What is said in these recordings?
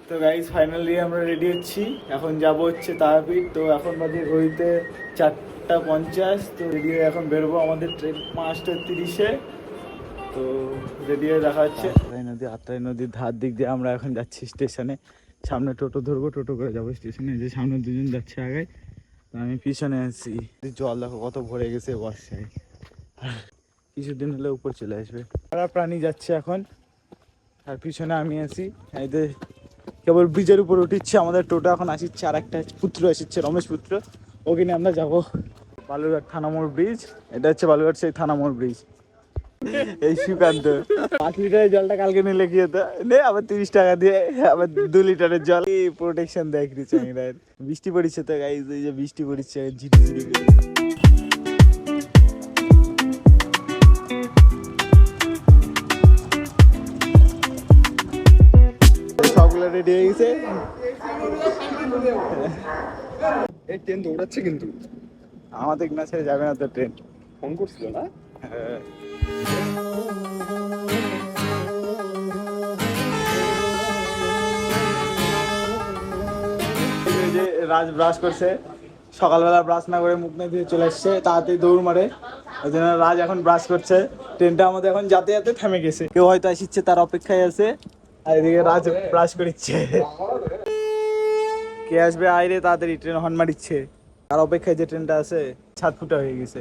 তো guys finally আমরা ready হচ্ছি, এখন যাব হচ্ছে তারাপীঠ। তো এখন বাজে ঘড়িতে 4:50। তো রেডি হয়ে এখন বেরোবো, আমাদের ট্রেন 5:30-এ। তো রেডি হয়ে দেখা হচ্ছে। আত্রাই নদীর ধার দিক দিয়ে আমরা এখন যাচ্ছি স্টেশনে। সামনে টোটো ধরবো, টোটো করে যাবো স্টেশনে। যে সামনে দুজন যাচ্ছে আগে, তো আমি পিছনে আছি। জল দেখো কত ভরে গেছে বর্ষায়, কিছুদিন হলে উপর চলে আসবে। সারা প্রাণী যাচ্ছে এখন, আর পিছনে আমি আছি। এদের কেবল ব্রিজের উপর উঠিচ্ছে আমাদের টোটো, এখন আসিচ্ছে আর একটা পুত্র আসিচ্ছে, রমেশ পুত্র। ওকে নিয়ে আমরা যাবো বালুরঘাট থানামোড় ব্রিজ। এটা হচ্ছে বালুরঘাট সেই থানামোড় ব্রিজ। এই সুকান্ত 5 লিটারের জলটা কালকে নিলে কি হতো, নে আবার 30 টাকা দিয়ে আবার 2 লিটারের জল প্রোটেকশন দেয় চ্যাংরার। বৃষ্টি পড়ছে তো গাইজ, এই যে বৃষ্টি পড়ছে ঝিরি ঝিরি করে। সবগুলো রেডি হয়ে গেছে। এই ট্রেন দৌড়াচ্ছে কিন্তু আমাদের না ছেড়ে যাবে না তো ট্রেন। ফোন করছিল না? হ্যাঁ। যে রাজ ব্রাশ করছে, সকালবেলা ব্রাশ না করে মুখ না দিয়ে চলে আসছে, তাড়াতাড়ি দৌড় মারে। ওই জন্য রাজ এখন ব্রাশ করছে। ট্রেনটা আমাদের এখন যাতে যাতে থেমে গেছে, কেউ হয়তো আসছে তার অপেক্ষায় আছে। আর এদিকে রাজ ব্রাশ করছে। কে আসবে আইরে তাড়াতাড়ি, ট্রেন হর্ন মারিচ্ছে। আর অপেক্ষায় যে ট্রেনটা আছে 7 ফুটা হয়ে গেছে,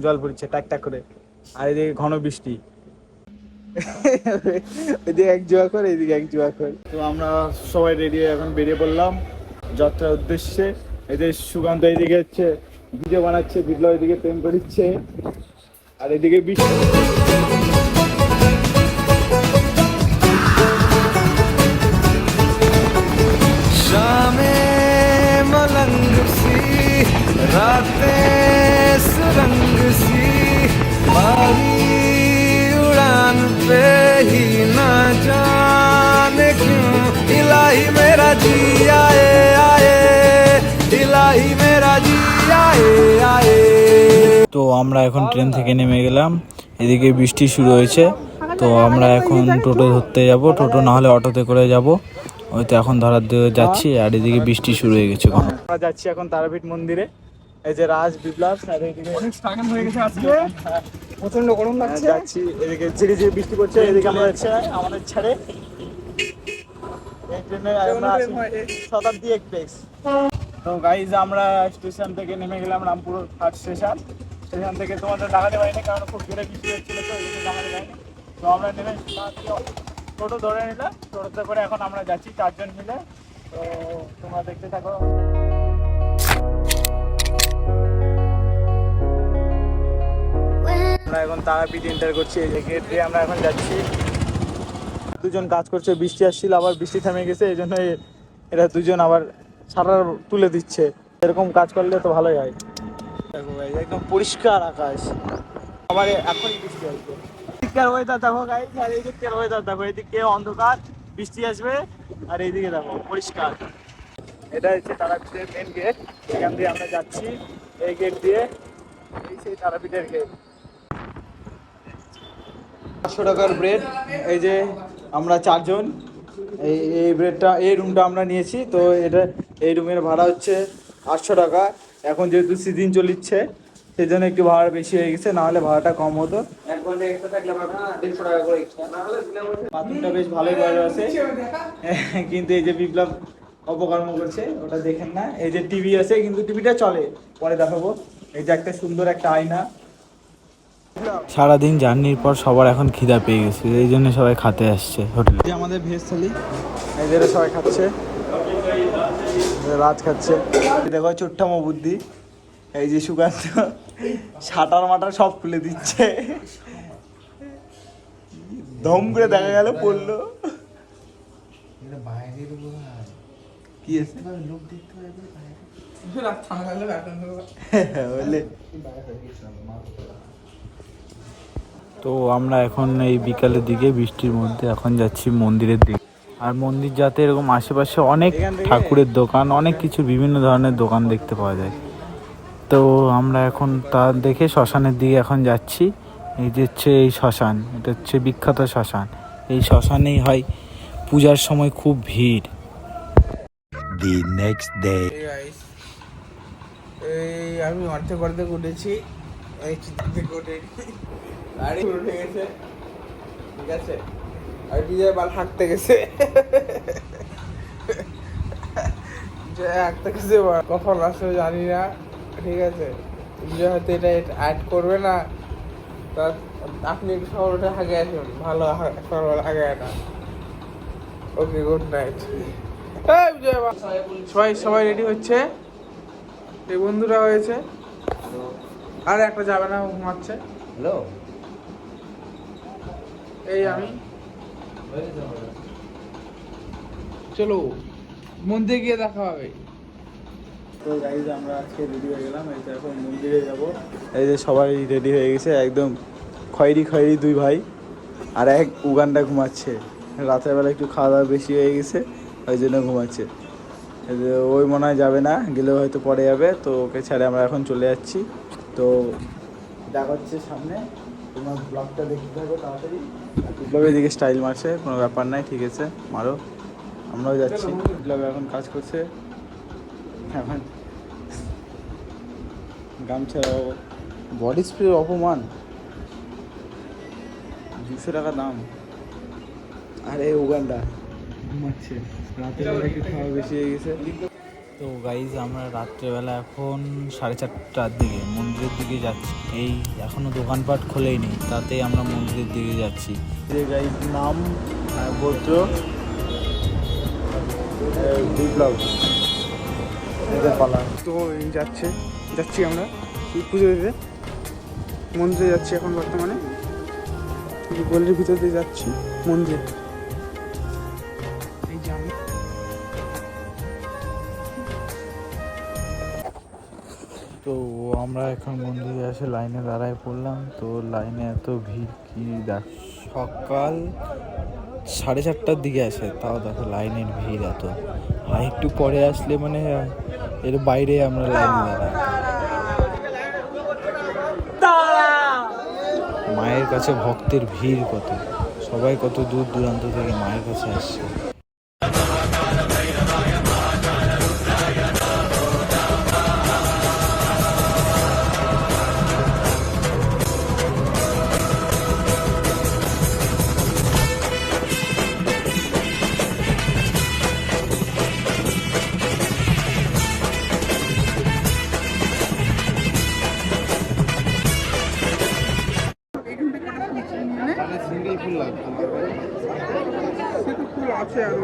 জল পড়ছে টাক টাক করে। আর এদিকে ঘন বৃষ্টি, এদিকে এক জোয়া করে এদিকে এক জোয়া করে। তো আমরা সবাই রেডি হয়ে এখন বেরিয়ে পড়লাম যাত্রার উদ্দেশ্যে। এদের সুকান্ত এদিকে হচ্ছে ভিডিও বানাচ্ছে, বিপ্লব এদিকে প্রেম করছে, আর এদিকে বৃষ্টি। शामे मलंग सी रातें सुरंग सी बारी उड़ान पे ही ना जाने क्यों इलाही मेरा जी आए आए इलाही मेरा जी आए आए। তো আমরা এখন ট্রেন থেকে নেমে গেলাম, এদিকে বৃষ্টি শুরু হয়েছে। তো আমরা এখন টোটো ধরতে যাব, টোটো না হলে অটোতে করে যাব। ওই তো এখন ধরার দিকে যাচ্ছি, আর এদিকে বৃষ্টি শুরু হয়ে গেছে। আমরা যাচ্ছি এখন তারাপীঠ মন্দিরে। এই যে রাজ, বিপ্লব, আর এদিকে অনেক স্ট্রাগল হয়ে গেছে আজকে, প্রচন্ড গরম লাগছে। যাচ্ছি, এদিকে ঝিরি ঝিরি বৃষ্টি পড়ছে, এদিকে আমরা যাচ্ছি আমাদের ছেড়ে। এই ট্রেনে আমরা আছি শতাব্দী এক্সপ্রেস। তো গাইজ আমরা স্টেশন থেকে নেমে গেলাম রামপুর ফার্স্ট স্টেশন। স্টেশন থেকে তোমাদের দেখাতে পারিনি, কারণ খুব জোরে বৃষ্টি হচ্ছিল, তো ওই জন্য দেখাতে পারিনি। তো আমরা নেমে টোটো ধরে নিলাম, টোটোতে করে এখন আমরা যাচ্ছি 4 জন মিলে। তো তোমরা দেখতে থাকো। আমরা এখন তারাপীঠ এন্টার করছি, এই যে গেট দিয়ে আমরা এখন যাচ্ছি। দুজন কাজ করছে, বৃষ্টি আসছিল, আবার বৃষ্টি থেমে গেছে, এই জন্য এরা দুজন আবার সাঁতার তুলে দিচ্ছে। এরকম কাজ করলে তো ভালোই হয়। দেখো ভাই একদম পরিষ্কার আকাশ, আবার এখনই বৃষ্টি আসবে। এদিককার ওয়েদার দেখো গাইস, আর এদিককার ওয়েদার দেখো, এদিকে অন্ধকার, বৃষ্টি আসবে, আর এইদিকে দেখো পরিষ্কার। এটা হচ্ছে তারাপীঠের মেন গেট, এখান দিয়ে আমরা যাচ্ছি এই গেট দিয়ে। এই সেই তারাপীঠের গেট। 500 টাকার ব্রেড, এই যে আমরা 4 জন, এই ব্রেডটা, এই রুমটা আমরা নিয়েছি। তো এটা, এই রুমের ভাড়া হচ্ছে 800 টাকা। এখন যেহেতু সিজন চলিচ্ছে সেই জন্য একটু ভাড়া বেশি হয়ে গেছে, না হলে ভাড়াটা কম হতো। বাথরুমটা বেশ ভালোই বড় আছে, কিন্তু এই যে বিপ্লব অপকর্ম করছে ওটা দেখেন না। এই যে টিভি আছে, কিন্তু টিভিটা চলে, পরে দেখাবো। এই যে একটা সুন্দর একটা আয়না। সারাদিন জার্নির পর সবার এখন খিদা পেয়ে গেছে, এই জন্য সবাই খেতে আসছে হোটেলে। যে আমাদের ভেজ থালি, এদের সবাই খাচ্ছে, রাজ খাচ্ছে। দেখো ছোট্টামো বুদ্ধি, এই যে সুকান্ত শাটার মাটার সব খুলে দিচ্ছে, ধম করে দেখা গেল পড়লো। কি আছে তো আমরা এখন এই বিকালের দিকে বৃষ্টির মধ্যে এখন যাচ্ছি মন্দিরের দিকে। আর মন্দির যাতে এরকম আশেপাশে অনেক ঠাকুরের দোকান, অনেক কিছু বিভিন্ন ধরনের দোকান দেখতে পাওয়া যায়। তো আমরা এখন তা দেখে শ্মশানের দিকে এখন যাচ্ছি। এই যে হচ্ছে এই শ্মশান, এটা হচ্ছে বিখ্যাত শ্মশান। এই শ্মশানেই হয় পূজার সময় খুব ভিড়, the next day. এই আমি অর্ধেক উঠেছি, এই থেকে উঠে গাড়ি উঠে গেছে, ঠিক আছে। আর বিজয় বাল হাঁটতে গেছে, বিজয় হাঁটতে গেছে, কখন আসবে জানি না, ঠিক আছে। বিজয় হয়তো এটা অ্যাড করবে না, তা আপনি একটু সবার উঠে আগে আসুন, ভালো সবার আগে এটা। ওকে, গুড নাইট। সবাই রেডি হচ্ছে, এই বন্ধুরা হয়েছে, আর একটা যাবে না, ঘুমাচ্ছে। হ্যালো, এই আমি, চলো মন্দিরে গিয়ে দেখা হবে। তো গাইজ আমরা আজকে রেডি হয়ে গেলাম, এই তো এখন মন্দিরে যাব। এই যে সবাই রেডি হয়ে গেছে, একদম খয়েরি দুই ভাই, আর এক উগান্ডা ঘুমাচ্ছে। রাতের বেলা একটু খাওয়া দাওয়া বেশি হয়ে গেছে, ওই জন্য ঘুমাচ্ছে। এই যে ওই মনে হয় যাবে না, গেলেও হয়তো পরে যাবে, তো ওকে ছেড়ে আমরা এখন চলে যাচ্ছি। তো দেখা হচ্ছে সামনে, তোমার ব্লগটা দেখতে থাকো তাড়াতাড়ি। বিপ্লবের দিকে স্টাইল মারছে, কোনো ব্যাপার নাই, ঠিক আছে, মারো, আমরাও যাচ্ছি। বিপ্লব এখন কাজ করছে, এখন গামছা, বডি স্প্রে অপমান, 200 টাকা দাম। আরে উগান্ডা ঘুমাচ্ছে, রাতের বেলা একটু খাওয়া বেশি হয়ে গেছে। তো গাইজ আমরা রাত্রেবেলা এখন 4:30টার দিকে মন্দিরের দিকে যাচ্ছি। এই এখনো দোকানপাট খোলেই নেই, তাতেই আমরা মন্দিরের দিকে যাচ্ছি। যে গাইজ নাম গোত্র বিপ্লব, এদের পালা। তো যাচ্ছি আমরা পুজো দিতে, মন্দিরে যাচ্ছি এখন বর্তমানে, গলির ভিতর দিয়ে যাচ্ছি মন্দিরে। এই যে আমি তো আমরা এখন মন্দিরে এসে লাইনে দাঁড়ায় পড়লাম। তো লাইনে এত ভিড়, কি দেখ, সকাল 4:30টার দিকে আসে, তাও দেখো লাইনের ভিড় এত। আর একটু পরে আসলে মানে এর বাইরে আমরা লাইনে দাঁড়াই। মায়ের কাছে ভক্তের ভিড় কত, সবাই কত দূর দূরান্ত থেকে মায়ের কাছে আসছে। আছে আর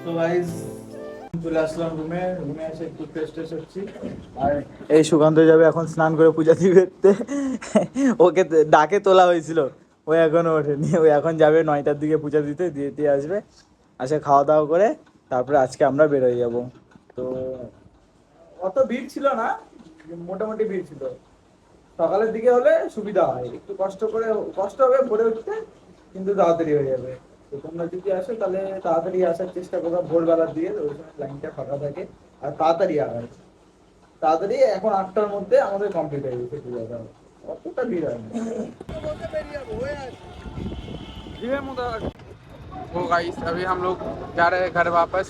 তো গাইস চলে আসলাম রুমে এসে একটু ফ্রেশ হচ্ছি। আর এই সুকান্ত যাবে এখন স্নান করে পূজা দিতে, ওকে ডাকে তোলা হয়েছিল, ও এখনো ওঠেনি, ও এখন যাবে 9টার দিকে পূজা দিয়ে আসবে, আসে খাওয়া দাওয়া করে তারপরে আজকে আমরা বেরোয় যাব। তো অত ভিড় ছিল না, মোটামুটি ভিড় ছিল। সকালের দিকে হলে সুবিধা হয়, একটু কষ্ট হবে ভোরে উঠতে, কিন্তু তাড়াতাড়ি হয়ে যাবে। তো তোমরা যদি আসো তাহলে তাড়াতাড়ি আসার চেষ্টা করো, ভোরবেলার দিকে, ওই সময় লাইনটা ফাঁকা থাকে। আর তাড়াতাড়ি এখন 8টার মধ্যে আমাদের কমপ্লিট হয়ে গেছে পূজাটা, অতটা ভিড় হয় না। वो गाइस अभी हम लोग जा रहे हैं घर वापस।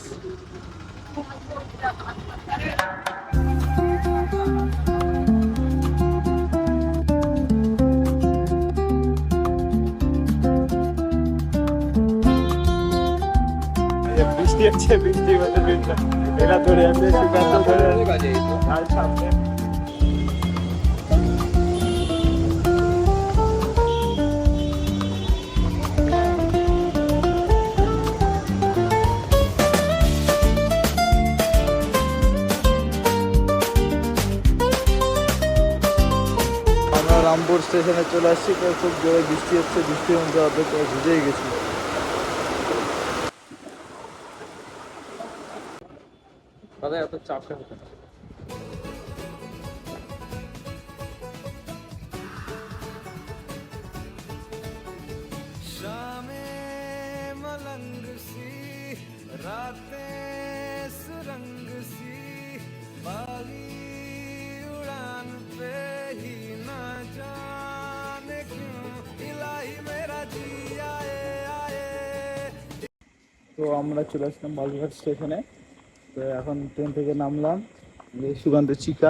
বৃষ্টি হচ্ছে, বৃষ্টির মধ্যে এরা ধরে আছে, সুকান্ত ধরে আর সামনে বালুরঘাট স্টেশনে চলে আসছি, তো খুব জোরে বৃষ্টি হচ্ছে, বৃষ্টির মধ্যে অর্ধেক ভিজেই গেছি। দাদা এত চাপটা হতো না। शामें मलंग सी रातें सुरंग सी बागी उड़ान पे ही ना जाने क्यों इलाही मेरा जी आए आए। তো আমরা চলে আসলাম বালুরঘাট স্টেশনে। তো এখন ট্রেন থেকে নামলাম, এই সুকান্ত চিকা।